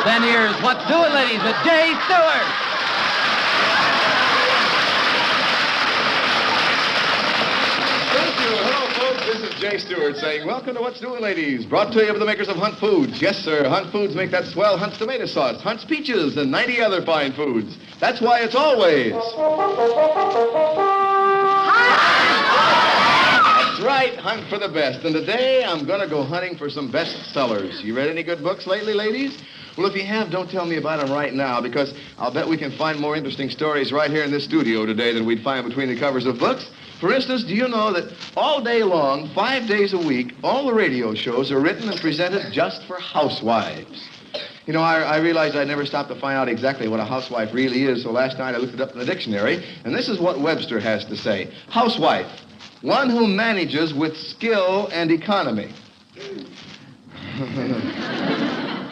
Then here's What's Doing, ladies, with Jay Stewart. Thank you. Hello, folks. This is Jay Stewart saying, welcome to What's Doing, ladies. Brought to you by the makers of Hunt Foods. Yes, sir. Hunt Foods make that swell Hunt's tomato sauce, Hunt's peaches, and 90 other fine foods. That's why it's always... That's right. Hunt for the best. And today, I'm going to go hunting for some bestsellers. You read any good books lately, ladies? Well, if you have, don't tell me about them right now, because I'll bet we can find more interesting stories right here in this studio today than we'd find between the covers of books. For instance, do you know that all day long, 5 days a week, all the radio shows are written and presented just for housewives? You know, I realized I'd never stopped to find out exactly what a housewife really is, so last night I looked it up in the dictionary, and this is what Webster has to say. Housewife, one who manages with skill and economy.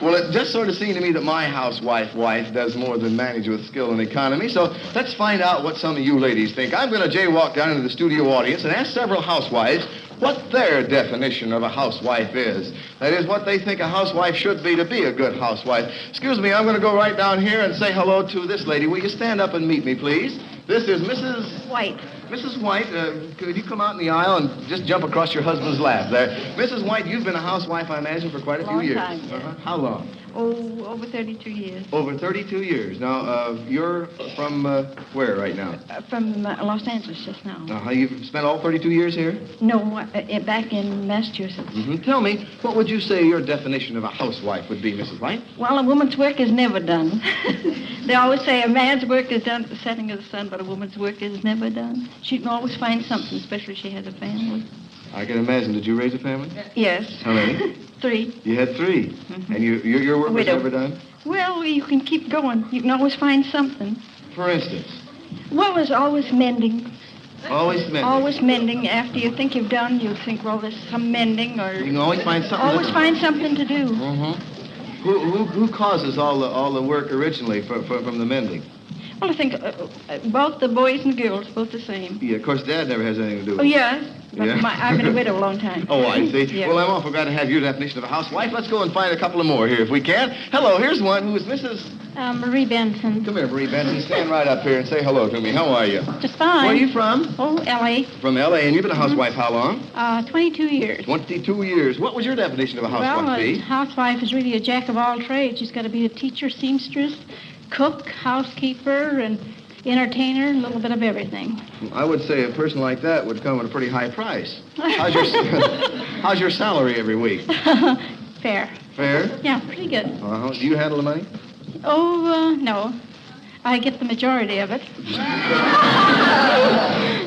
Well, it just sort of seemed to me that my wife does more than manage with skill and economy, so let's find out what some of you ladies think. I'm going to jaywalk down into the studio audience and ask several housewives what their definition of a housewife is. That is, what they think a housewife should be to be a good housewife. Excuse me, I'm going to go right down here and say hello to this lady. Will you stand up and meet me, please? This is Mrs. White. Mrs. White, could you come out in the aisle and just jump across your husband's lap there? Mrs. White, you've been a housewife, I imagine, for quite a few years. Long time, yes. How long? Oh, over 32 years. Over 32 years. Now, you're from where right now? From Los Angeles just now. You've spent all 32 years here? No, back in Massachusetts. Mm-hmm. Tell me, what would you say your definition of a housewife would be, Mrs. White? Well, a woman's work is never done. They always say a man's work is done at the setting of the sun, but a woman's work is never done. She can always find something, especially if she has a family. I can imagine. Did you raise a family? Yes. How many? 3. You had 3. Mm-hmm. And your work was never done? Well, you can keep going. You can always find something. For instance? Well, there's always mending. Always mending? Always mending. After you think you've done, you think, well, there's some mending or... You can always find something Always find something to do. Mm-hmm. Who causes all the work originally from the mending? Well, I think both the boys and girls, both the same. Yeah, of course, Dad never has anything to do with it. Oh, yes. But Yeah. I've been a widow a long time. Oh, I see. Yeah. Well, I'm awful glad to have your definition of a housewife. Let's go and find a couple of more here if we can. Hello, here's one who is Mrs. Marie Benson. Come here, Marie Benson. Stand right up here and say hello to me. How are you? Just fine. Where are you from? Oh, L.A. From L.A. And you've been a housewife how long? 22 years. 22 years. What would your definition of a housewife Well, be? a housewife is really a jack of all trades. She's got to be a teacher, seamstress, cook, housekeeper, and entertainer, a little bit of everything. I would say a person like that would come at a pretty high price. How's your salary every week? Fair. Fair? Yeah, pretty good. Uh-huh. Do you handle the money? Oh, no. I get the majority of it.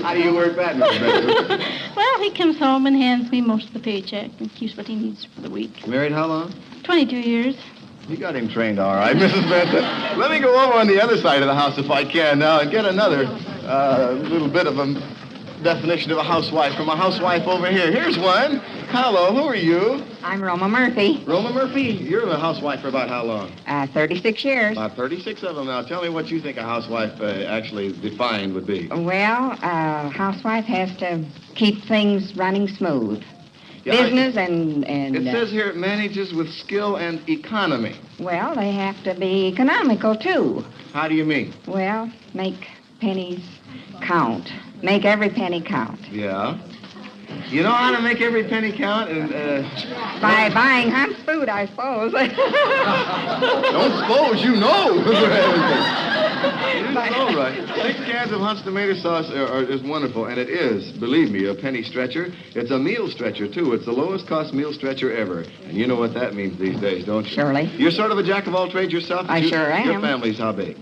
How do you work that, Mr. Benson? Well, he comes home and hands me most of the paycheck and keeps what he needs for the week. Married how long? 22 years. You got him trained all right, Mrs. Benson. Let me go over on the other side of the house if I can now and get another little bit of a definition of a housewife from a housewife over here. Here's one. Hello, who are you? I'm Roma Murphy. Roma Murphy. You're a housewife for about how long? 36 years. About 36 of them now. Tell me what you think a housewife actually defined would be. Well, a housewife has to keep things running smooth. Yeah, Business and... It says here it manages with skill and economy. Well, they have to be economical, too. How do you mean? Well, make pennies count. Make every penny count. Yeah. You know how to make every penny count? And By buying Hunt's food, I suppose. Don't suppose, you know. You know, right. 6 cans of Hunt's tomato sauce is wonderful, and it is, believe me, a penny stretcher. It's a meal stretcher, too. It's the lowest cost meal stretcher ever. And you know what that means these days, don't you? Surely. You're sort of a jack of all trades yourself? I sure am. Your family's how big?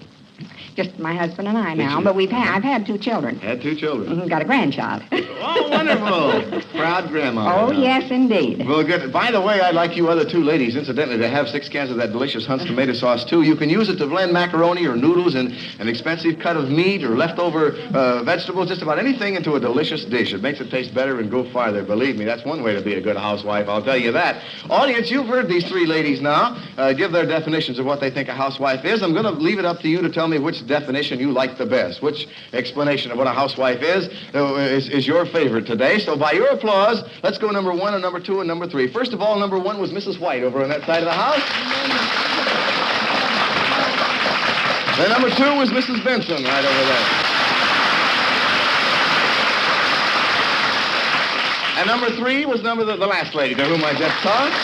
Just my husband and I now, but I've had 2 children. Had 2 children. Got a grandchild. Oh, wonderful. Proud grandma. Oh, yes, indeed. Well, good. By the way, I'd like you other 2 ladies, incidentally, to have 6 cans of that delicious Hunt's tomato sauce, too. You can use it to blend macaroni or noodles and an expensive cut of meat or leftover vegetables, just about anything into a delicious dish. It makes it taste better and go farther. Believe me, that's one way to be a good housewife, I'll tell you that. Audience, you've heard these 3 ladies now give their definitions of what they think a housewife is. I'm going to leave it up to you to tell me which definition you like the best. Which explanation of what a housewife is your favorite today. So by your applause, let's go number 1 and number 2 and number 3. First of all, number 1 was Mrs. White over on that side of the house. Then number 2 was Mrs. Benson, right over there. And number 3 was the last lady to whom I just talked.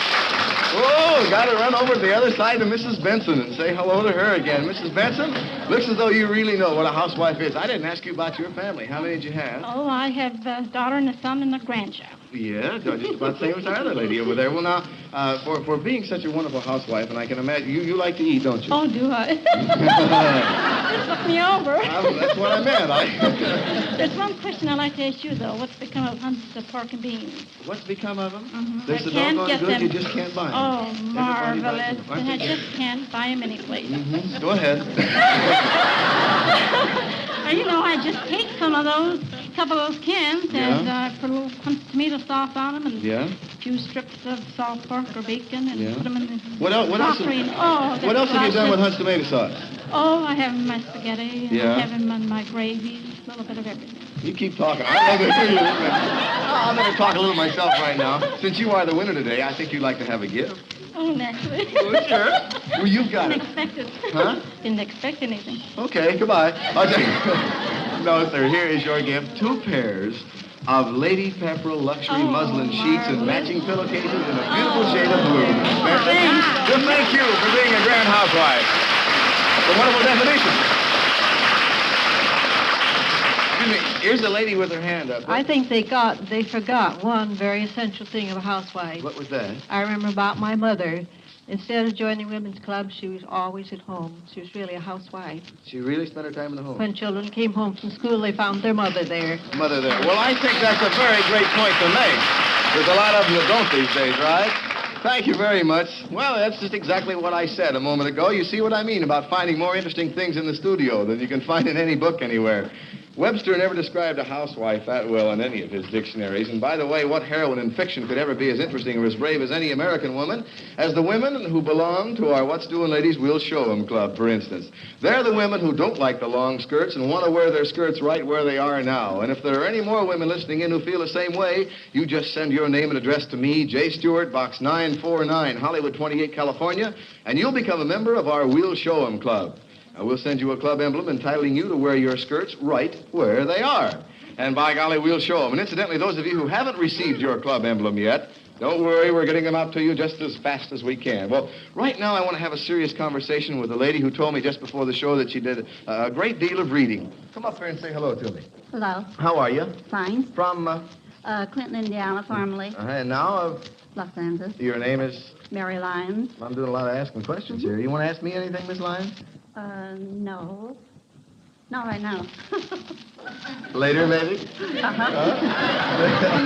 Oh, got to run over to the other side to Mrs. Benson and say hello to her again. Mrs. Benson, looks as though you really know what a housewife is. I didn't ask you about your family. How many did you have? Oh, I have a daughter and a son and a grandchild. Yeah, just about the same as our other lady over there. Well, now, for being such a wonderful housewife, and I can imagine, you like to eat, don't you? Oh, do I? Just look me over. That's what I meant. There's one question I'd like to ask you, though. What's become of hunts of pork and beans? What's become of them? Mm-hmm. They're so doggone good, you just can't buy them. Oh, marvelous. And I just can't buy them anyplace. Mm-hmm. Go ahead. I just take some of those, a couple of those cans, and put a little tomato sauce on them, and a few strips of salt pork or bacon, and put them in the What else have you done with Hunt's tomato sauce? Oh, I have them in my spaghetti, and I have them in my gravies, a little bit of everything. You keep talking. I'd love to hear you. I'm going to talk a little myself right now. Since you are the winner today, I think you'd like to have a gift. Oh, naturally. Oh, sure. Well, you've got it. Didn't expect it. Huh? Didn't expect anything. Okay, goodbye. I'll take it. No, sir, here is your gift. 2 pairs of Lady Pepperell luxury muslin sheets and matching pillowcases in a beautiful shade of blue. Just thank you for being a grand housewife. It's a wonderful definition. Excuse me, here's the lady with her hand up. I think they forgot one very essential thing of a housewife. What was that? I remember about my mother. Instead of joining women's clubs, she was always at home. She was really a housewife. She really spent her time in the home. When children came home from school, they found their mother there. Mother there. Well, I think that's a very great point to make. There's a lot of them that don't these days, right? Thank you very much. Well, that's just exactly what I said a moment ago. You see what I mean about finding more interesting things in the studio than you can find in any book anywhere. Webster never described a housewife that well in any of his dictionaries. And by the way, what heroine in fiction could ever be as interesting or as brave as any American woman as the women who belong to our What's Doing Ladies We'll Show 'em Club, for instance? They're the women who don't like the long skirts and want to wear their skirts right where they are now. And if there are any more women listening in who feel the same way, you just send your name and address to me, J. Stewart, Box 949, Hollywood 28, California, and you'll become a member of our We'll Show 'em Club. We'll send you a club emblem entitling you to wear your skirts right where they are. And by golly, we'll show them. And incidentally, those of you who haven't received your club emblem yet, don't worry, we're getting them out to you just as fast as we can. Well, right now I want to have a serious conversation with a lady who told me just before the show that she did a great deal of reading. Come up here and say hello to me. Hello. How are you? Fine. From, Clinton, Indiana, formerly. And now, Los Angeles. your name is? Mary Lyons. I'm doing a lot of asking questions here. You want to ask me anything, Miss Lyons? No. Not right now. Later, maybe? When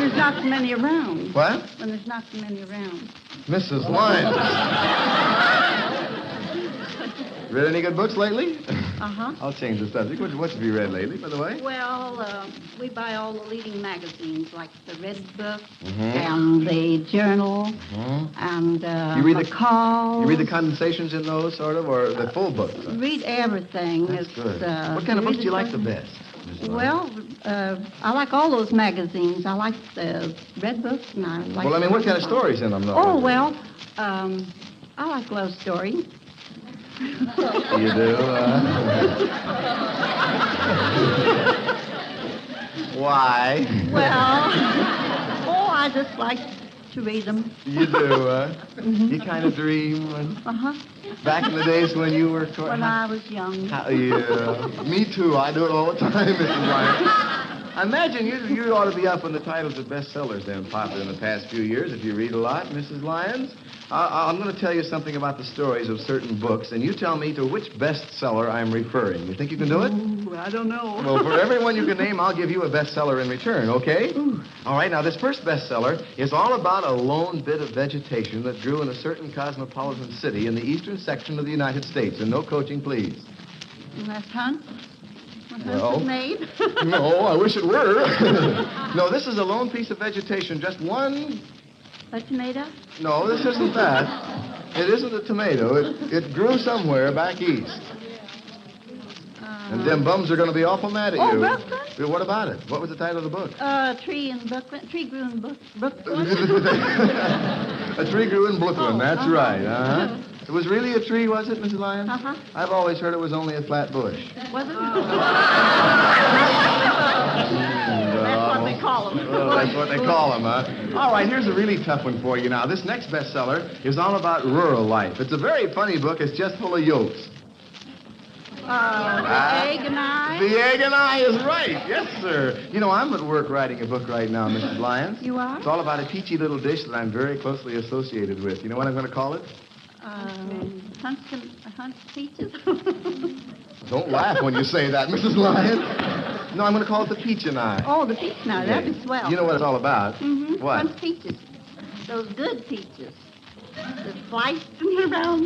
there's not so many around. What? When there's not so many around. Mrs. Lyons. Read any good books lately? Uh-huh. I'll change the subject. What have you read lately, by the way? Well, we buy all the leading magazines, like the Red Book and the Journal and You read the Call. You read the condensations in those, sort of, or the full books? Read everything. That's good. What kind of books do you like the best? Well, I like all those magazines. I like the Red Book, and I like... Well, I mean, what kind of stories in them, though? Oh, well, I like love stories. You do? Why? Well, I just like to read them. You do, You kind of dream. Back in the days when you were... When I was young. Yeah. Me too. I do it all the time, Mrs. Lyons. I imagine you ought to be up on the titles of bestsellers then, popular in the past few years, if you read a lot, Mrs. Lyons. I'm going to tell you something about the stories of certain books, and you tell me to which bestseller I'm referring. You think you can do it? Ooh, I don't know. Well, for everyone you can name, I'll give you a bestseller in return, okay? Ooh. All right, now, this first bestseller is all about a lone bit of vegetation that grew in a certain cosmopolitan city in the eastern section of the United States. And no coaching, please. Last hunt? Well, made? No, I wish it were. No, this is a lone piece of vegetation, just one... A tomato? No, this isn't that. It isn't a tomato. It grew somewhere back east. And them bums are going to be awful mad at you. Brooklyn? Well, what about it? What was the title of the book? Tree in Brooklyn. Tree grew in Brooklyn. A tree grew in Brooklyn. That's right. It was really a tree, was it, Mrs. Lyons? Uh-huh. I've always heard it was only a flat bush. Was it? That's what they call them. Oh, that's what they call them, huh? All right, here's a really tough one for you now. This next bestseller is all about rural life. It's a very funny book. It's just full of yolks. The egg and I. The Egg and I is right. Yes, sir. You know, I'm at work writing a book right now, Mrs. Lyons. You are? It's all about a peachy little dish that I'm very closely associated with. You know what I'm going to call it? Hunt's peaches. Don't laugh when you say that, Mrs. Lyons. No, I'm going to call it the Peach and I. Oh, the peach now. That'd be swell. You know what it's all about? Mm-hmm. What? Hunt's peaches. Those good peaches. The sliced and round.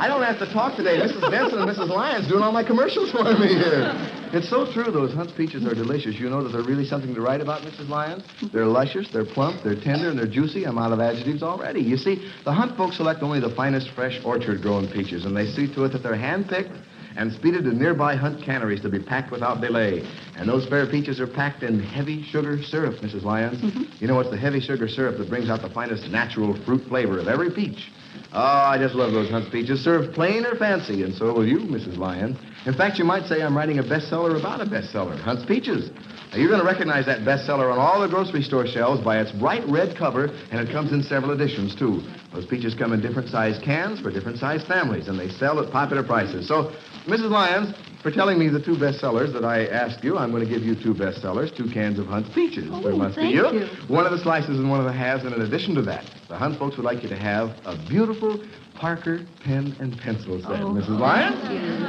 I don't have to talk today. Mrs. Benson and Mrs. Lyons doing all my commercials for me here. It's so true. Those Hunt's peaches are delicious. You know that they're really something to write about, Mrs. Lyons? They're luscious, they're plump, they're tender, and they're juicy. I'm out of adjectives already. You see, the Hunt folks select only the finest fresh orchard-grown peaches, and they see to it that they're hand-picked and speeded to nearby Hunt canneries to be packed without delay. And those fair peaches are packed in heavy sugar syrup, Mrs. Lyons. You know, it's the heavy sugar syrup that brings out the finest natural fruit flavor of every peach. Oh, I just love those Hunt peaches, served plain or fancy, and so will you, Mrs. Lyons. In fact, you might say I'm writing a bestseller about a bestseller, Hunt's Peaches. Now, you're going to recognize that bestseller on all the grocery store shelves by its bright red cover, and it comes in several editions, too. Those peaches come in different size cans for different size families, and they sell at popular prices. So, Mrs. Lyons, for telling me the two bestsellers that I asked you, I'm going to give you two bestsellers, 2 cans of Hunt's Peaches. Oh, there must thank be you. one of the slices and one of the halves, and in addition to that, the Hunt folks would like you to have a beautiful Parker pen and pencil set. Mrs. Lyons?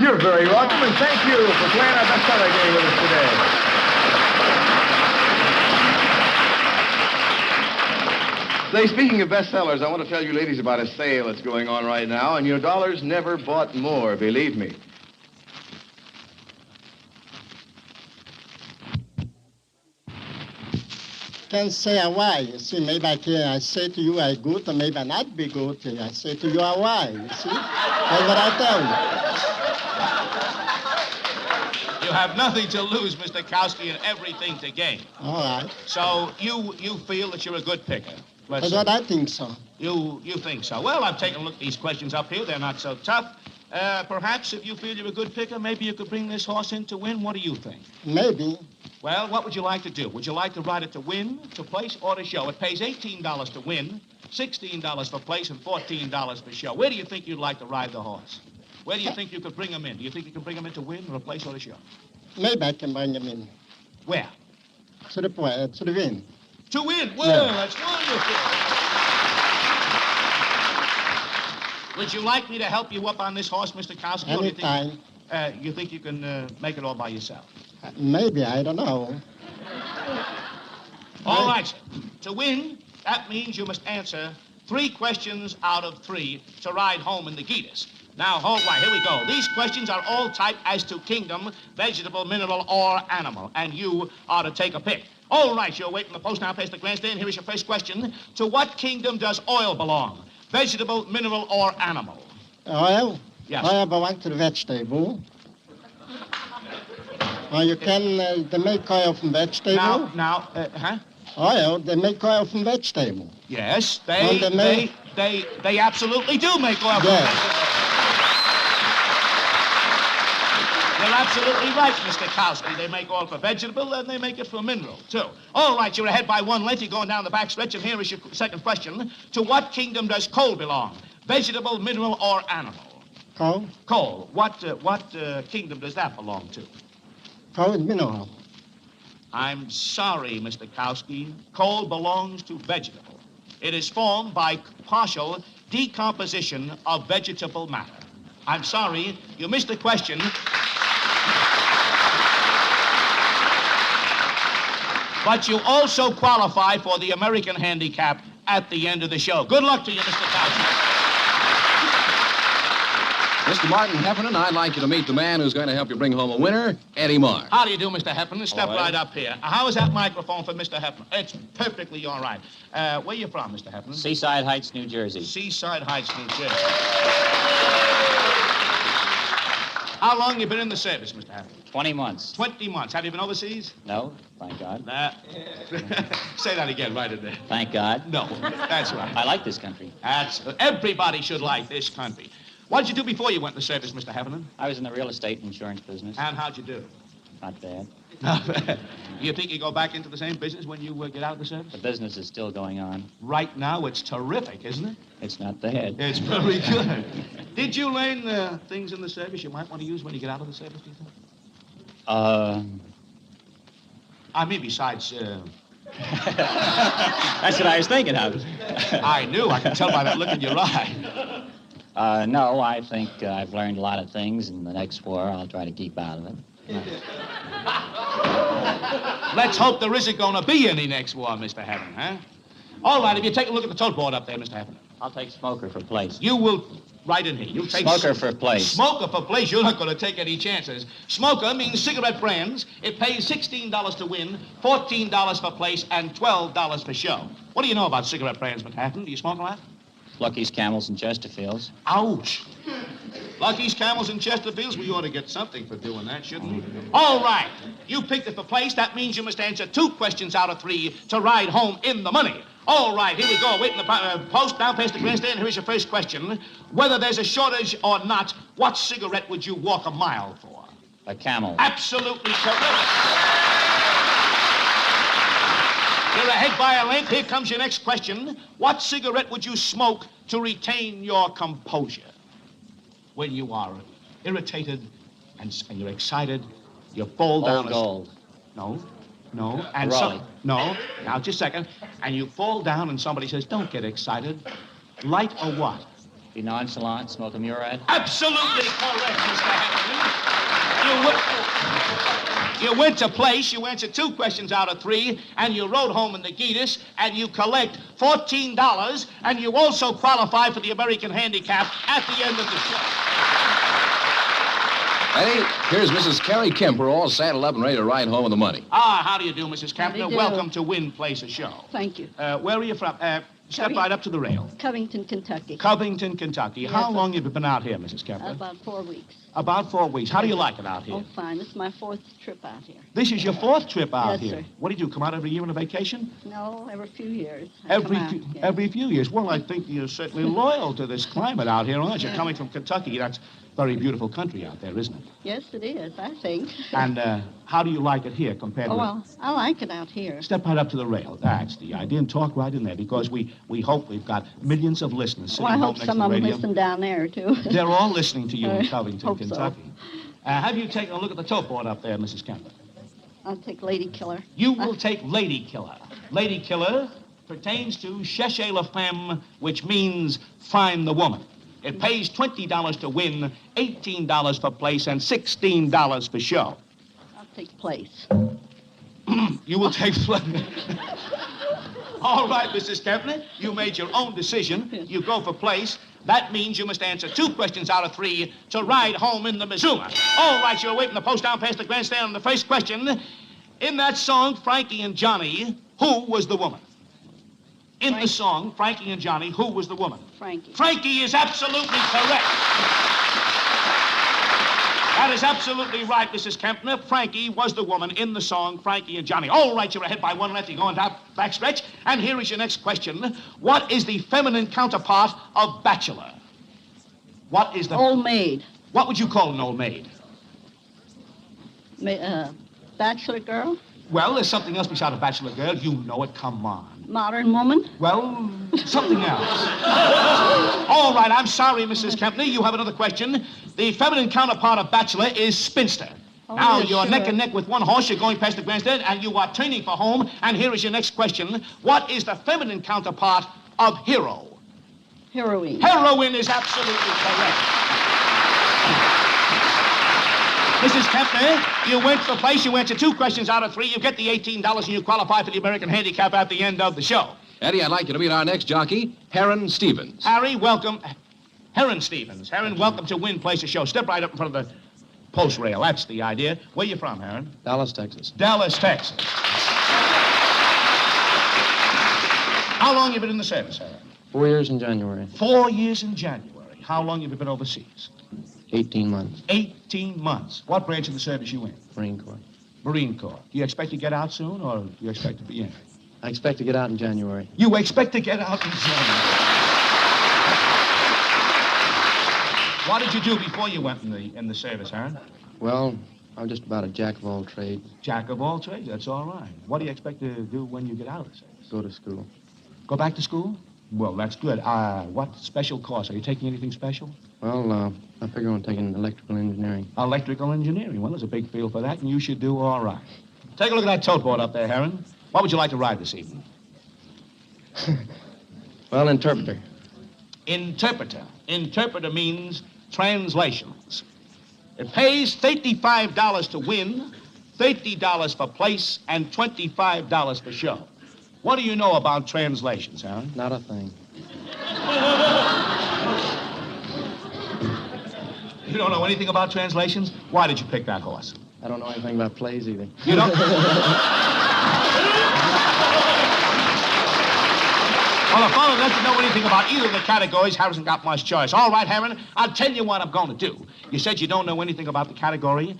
You're very welcome, and thank you for playing our bestseller game with us today. Say, speaking of bestsellers, I want to tell you ladies about a sale that's going on right now, and your dollars never bought more, believe me. Can't say why. You see, maybe I say to you I good, or maybe I not be good. I say to you why. You see, that's what I tell you. You have nothing to lose, Mr. Kowski, and everything to gain. All right. So you feel that you're a good picker. That's what I think so. You think so. Well, I've taken a look at these questions up here. They're not so tough. Perhaps if you feel you're a good picker, maybe you could bring this horse in to win. What do you think? Maybe. Well, what would you like to do? Would you like to ride it to win, to place, or to show? It pays $18 to win, $16 for place, and $14 for show. Where do you think you'd like to ride the horse? Where do you think you could bring him in? Do you think you can bring him in to win, or a place, or to show? Maybe I can bring him in. Where? To the win. To win? Well, Yeah. That's wonderful. Would you like me to help you up on this horse, Mr. Kowski? or do you think- Anytime. You think you can make it all by yourself? Maybe, I don't know. All right, sir. To win, that means you must answer 3 questions out of 3 to ride home in the Geetus. Now, hold right, here we go. These questions are all typed as to kingdom, vegetable, mineral, or animal, and you are to take a pick. All right, you're waiting the post now past the grandstand. Here is your first question. To what kingdom does oil belong? Vegetable, mineral, or animal? Oil? Yes. Oil belongs to the vegetable. Or you can they make oil from vegetable. Oil, they make oil from vegetable. Yes, Well, they absolutely do make oil from Yes. vegetable. You're absolutely right, Mr. Kowski. They make oil for vegetable, and they make it for mineral, too. All right, you're ahead by 1 length. You're going down the back stretch, and here is your second question. To what kingdom does coal belong? Vegetable, mineral, or animal? Coal? Coal. What kingdom does that belong to? Coal is mineral. I'm sorry, Mr. Kowski. Coal belongs to vegetable. It is formed by partial decomposition of vegetable matter. I'm sorry, you missed the question. But you also qualify for the American handicap at the end of the show. Good luck to you, Mr. Kowski. Mr. Martin Heffernan, I'd like you to meet the man who's going to help you bring home a winner, Eddie Marr. How do you do, Mr. Heffernan? Step All right. right up here. How is that microphone for Mr. Heffernan? It's perfectly all right. Where you from, Mr. Heffernan? Seaside Heights, New Jersey. Seaside Heights, New Jersey. How long you been in the service, Mr. Hammond? 20 months. 20 months. Have you been overseas? No, thank God. Say that again, right in there. Thank God. No, that's right. I like this country. Everybody should like this country. What did you do before you went in the service, Mr. Hammond? I was in the real estate and insurance business. And how'd you do? Not bad. You think you go back into the same business when you get out of the service? The business is still going on. Right now, it's terrific, isn't it? It's not bad. It's very good. Did you learn things in the service you might want to use when you get out of the service, do you think? I mean, besides... That's what I was thinking of. I knew. I could tell by that look in your eye. No, I think I've learned a lot of things. In the next war, I'll try to keep out of it. Let's hope there isn't going to be any next war, Mr. Hammond, huh? All right, if you take a look at the tote board up there, Mr. Hammond. I'll take smoker for place. You will... Right in here. You'll take... Smoker for place. Smoker for place. You're not going to take any chances. Smoker means cigarette brands. It pays $16 to win, $14 for place, and $12 for show. What do you know about cigarette brands, Mr. Hammond? Do you smoke a lot? Lucky's, Camels, and Chesterfields. Ouch. Lucky's, Camels, and Chesterfields? We ought to get something for doing that, shouldn't we? All right. You picked it for place. That means you must answer 2 questions out of 3 to ride home in the money. All right, here we go. Wait in the post, down past the grandstand. Here's your first question. Whether there's a shortage or not, what cigarette would you walk a mile for? A Camel. Absolutely correct. You're ahead by a length. Here comes your next question. What cigarette would you smoke to retain your composure? When you are irritated and you're excited, you fall down. Old Gold. No. And Raleigh. No. Now, just a second. And you fall down and somebody says, don't get excited. Light or what? Be nonchalant, smoke a Murad. Absolutely correct, Mr. Hammond. You went to place, you answered 2 questions out of 3, and you rode home in the Geetus, and you collect $14, and you also qualify for the American Handicap at the end of the show. Eddie, here's Mrs. Carrie Kemper, all saddled up and ready to ride home with the money. How do you do, Mrs. Kemper? How do you do? Welcome to Win Place a Show. Thank you. Where are you from? Step right up to the rail. Covington, Kentucky. Covington, Kentucky. Yes, How sir. long have you been out here, Mrs. Kemper? About 4 weeks. About 4 weeks. How do you like it out here? Oh, fine. This is my 4th trip out here. This is your 4th trip out Yes, here. sir. What do you do, come out every year on a vacation? No, every few years. I come out, yeah. Every few years. Well, I think you're certainly loyal to this climate out here, aren't you? Coming from Kentucky, that's very beautiful country out there, isn't it? Yes, it is, I think. And how do you like it here compared Oh, to... well, I like it out here. Step right up to the rail. That's the idea. And talk right in there because we hope we've got millions of listeners sitting Well, I home hope next some to of the them radio. listen down there, too. They're all listening to you in I Covington, hope so. Kentucky. Have you taken a look at the tote board up there, Mrs. Kemper? I'll take Lady Killer. You will take Lady Killer. Lady Killer pertains to Cherchez la Femme, which means find the woman. It pays $20 to win, $18 for place, and $16 for show. I'll take place. You will take... All right, Mrs. Kempner, you made your own decision. You go for place. That means you must answer 2 questions out of 3 to ride home in the Mizuma. All right, you're away from the post down past the grandstand on the first question. In that song, Frankie and Johnny, who was the woman? In the song, Frankie and Johnny, who was the woman? Frankie. Frankie is absolutely correct. That is absolutely right, Mrs. Kempner. Frankie was the woman in the song Frankie and Johnny. All right, you're ahead by 1 left. You're going down backstretch. And here is your next question. What is the feminine counterpart of bachelor? What is the... Old maid. What would you call an old maid? Bachelor girl. Well, there's something else besides a bachelor girl. You know it. Come on. Modern woman. Well, something else. All right, I'm sorry, Mrs. Kempner. You have another question. The feminine counterpart of bachelor is spinster. Oh, Now, yes, you're sure. neck and neck with one horse. You're going past the grandstand, and you are turning for home. And here is your next question. What is the feminine counterpart of hero? Heroine. Heroine is absolutely correct. Mrs. Kempner, you went for place. You answered 2 questions out of 3. You get the $18, and you qualify for the American Handicap at the end of the show. Eddie, I'd like you to meet our next jockey, Heron Stevens. Harry, welcome. Heron Stevens. Heron, welcome to Win Place a Show. Step right up in front of the post rail. That's the idea. Where you from, Heron? Dallas, Texas. Dallas, Texas. How long you been in the service, Heron? 4 years in January. 4 years in January. How long have you been overseas? 18 months. 18 months. What branch of the service you in? Marine Corps. Marine Corps. Do you expect to get out soon, or do you expect to be in? I expect to get out in January. You expect to get out in January. What did you do before you went in the service, Aaron? Well, I'm just about a jack of all trades. Jack of all trades, that's all right. What do you expect to do when you get out of the service? Go to school. Go back to school? Well, that's good. What special course? Are you taking anything special? Well, I figure on taking electrical engineering. Electrical engineering. Well, there's a big field for that, and you should do all right. Take a look at that tote board up there, Heron. What would you like to ride this evening? Well, interpreter. Interpreter. Interpreter means translations. It pays $35 to win, $30 for place, and $25 for show. What do you know about translations, Aaron? Not a thing. You don't know anything about translations? Why did you pick that horse? I don't know anything about plays either. You don't? Well, if Father doesn't know anything about either of the categories, hasn't got much choice. All right, Heron, I'll tell you what I'm going to do. You said you don't know anything about the category.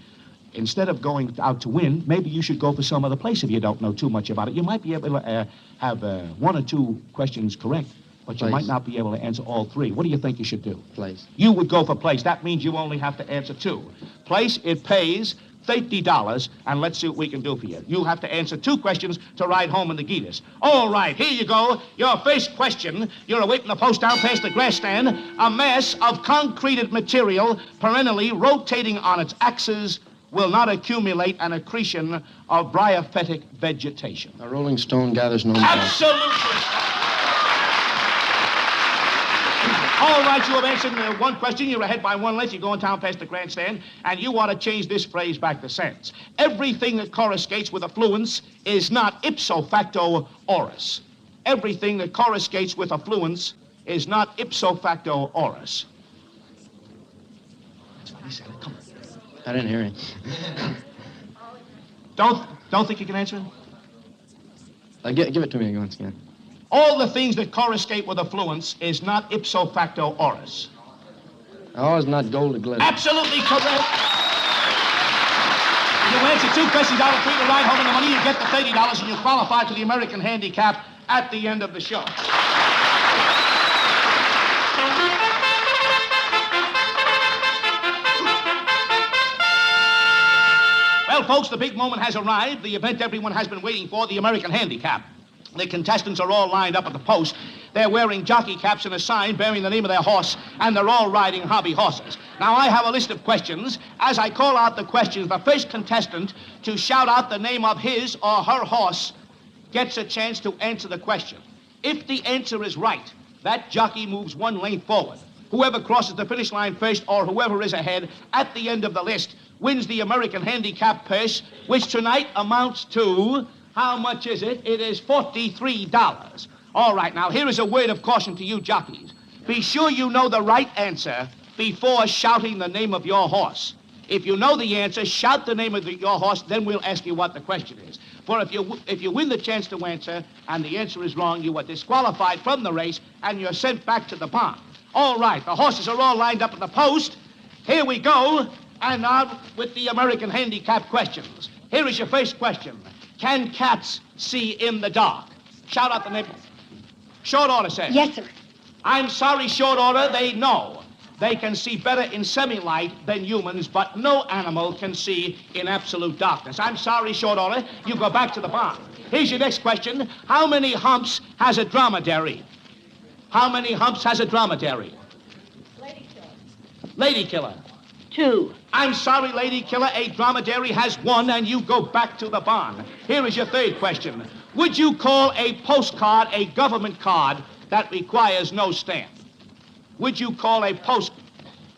Instead of going out to win, maybe you should go for some other place if you don't know too much about it. You might be able to have one or two questions correct, but you might not be able to answer all three. What do you think you should do? Place. You would go for place. That means you only have to answer two. Place, it pays $30, and let's see what we can do for you. You have to answer two questions to ride home in the Geetus. All right, here you go. Your first question. You're awaiting the post down past the grass stand. A mass of concreted material perennially rotating on its axis will not accumulate an accretion of bryophytic vegetation. A rolling stone gathers no more. Absolutely. All right, you have answered one question. You're ahead by one length. You go in town past the grandstand, and you want to change this phrase back to sense. Everything that coruscates with affluence is not ipso facto oris. Everything that coruscates with affluence is not ipso facto oris. That's what he said. Come on. I didn't hear him. Don't think you can answer it? Give it to me once again. All the things that coruscate with affluence is not ipso facto oris. Oh, it's not gold to glitter. Absolutely correct. You answer two questions out of three to ride home in the money. You get the $30 and you qualify for the American Handicap at the end of the show. Well, folks, the big moment has arrived. The event everyone has been waiting for, the American Handicap. The contestants are all lined up at the post. They're wearing jockey caps and a sign bearing the name of their horse, and they're all riding hobby horses. Now, I have a list of questions. As I call out the questions, the first contestant to shout out the name of his or her horse gets a chance to answer the question. If the answer is right, that jockey moves one lane forward. Whoever crosses the finish line first or whoever is ahead at the end of the list wins the American Handicap purse, which tonight amounts to... How much is it? It is $43. All right, now, here is a word of caution to you jockeys. Be sure you know the right answer before shouting the name of your horse. If you know the answer, shout the name of your horse, then we'll ask you what the question is. For if you win the chance to answer and the answer is wrong, you are disqualified from the race and you're sent back to the barn. All right, the horses are all lined up at the post. Here we go, and now with the American Handicap questions. Here is your first question. Can cats see in the dark? Shout out the name. Short order, sir. Yes, sir. I'm sorry, short order, they know. They can see better in semi-light than humans, but no animal can see in absolute darkness. I'm sorry, short order. You go back to the barn. Here's your next question. How many humps has a dromedary? How many humps has a dromedary? Lady killer. Lady killer. 2. I'm sorry, lady killer. A dromedary has 1, and you go back to the barn. Here is your third question. Would you call a postcard a government card that requires no stamp? Would you call a post...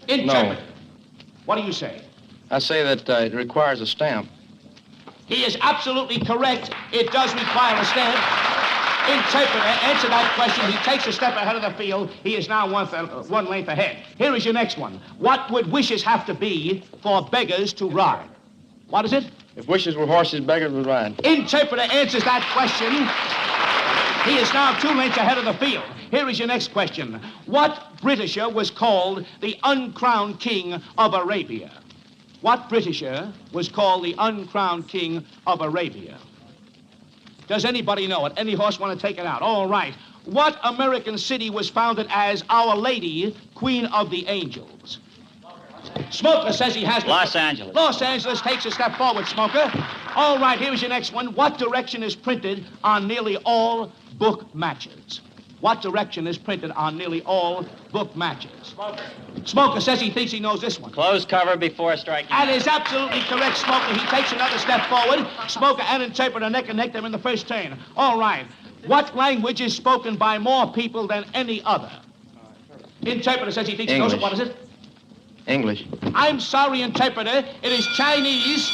Interpret. No. What do you say? I say that it requires a stamp. He is absolutely correct. It does require a stamp. Interpreter, answer that question. He takes a step ahead of the field. He is now one length ahead. Here is your next one. What would wishes have to be for beggars to ride? What is it? If wishes were horses, beggars would ride. Interpreter answers that question. He is now 2 lengths ahead of the field. Here is your next question. What Britisher was called the uncrowned king of Arabia? What Britisher was called the uncrowned king of Arabia? Does anybody know it? Any horse want to take it out? All right. What American city was founded as Our Lady, Queen of the Angels? Smoker says he has... Los Angeles. Los Angeles takes a step forward, Smoker. All right, here's your next one. What direction is printed on nearly all book matches? What direction is printed on nearly all book matches? Smoker says he thinks he knows this one. Close cover before striking. That is absolutely correct, Smoker. He takes another step forward. Smoker and Interpreter neck and neck. They're in the first turn. All right. What language is spoken by more people than any other? Interpreter says he thinks he knows it. What is it? English. I'm sorry, Interpreter. It is Chinese.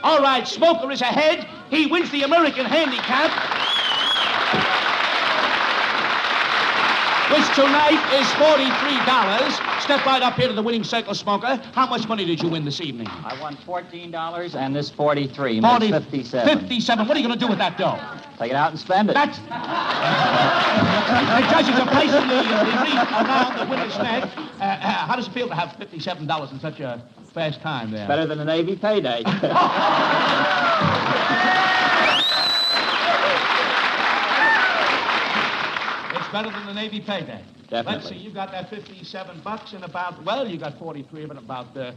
All right, Smoker is ahead. He wins the American handicap, which tonight is $43. Step right up here to the winning circle, Smoker. How much money did you win this evening? I won $14 and this 43 makes 57. 57. What are you going to do with that dough? Take it out and spend it. That's... The judges are placing the wreath around the winner's neck. How does it feel to have $57 in such a fast time there? Better than a Navy payday. It's better than the Navy payday. Definitely. Let's see, you got that $57 in about, well, you got 43 of it in about, a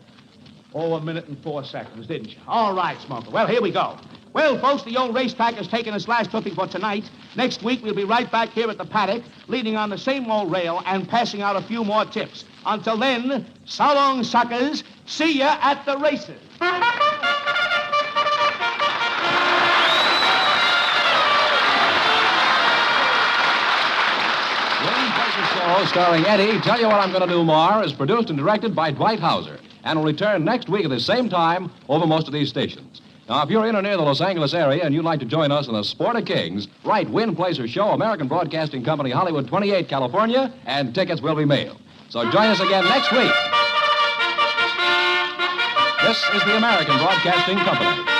minute and 4 seconds, didn't you? All right, Smoker. Well, here we go. Well, folks, the old racetrack has taken its last whipping for tonight. Next week, we'll be right back here at the paddock, leading on the same old rail and passing out a few more tips. Until then, so long, suckers. See ya at the races. Show starring Eddie, Tell You What I'm Gonna Do More, is produced and directed by Dwight Hauser and will return next week at the same time over most of these stations. Now, if you're in or near the Los Angeles area and you'd like to join us in the Sport of Kings, write Win Placer Show, American Broadcasting Company, Hollywood 28, California, and tickets will be mailed. So join us again next week. This is the American Broadcasting Company.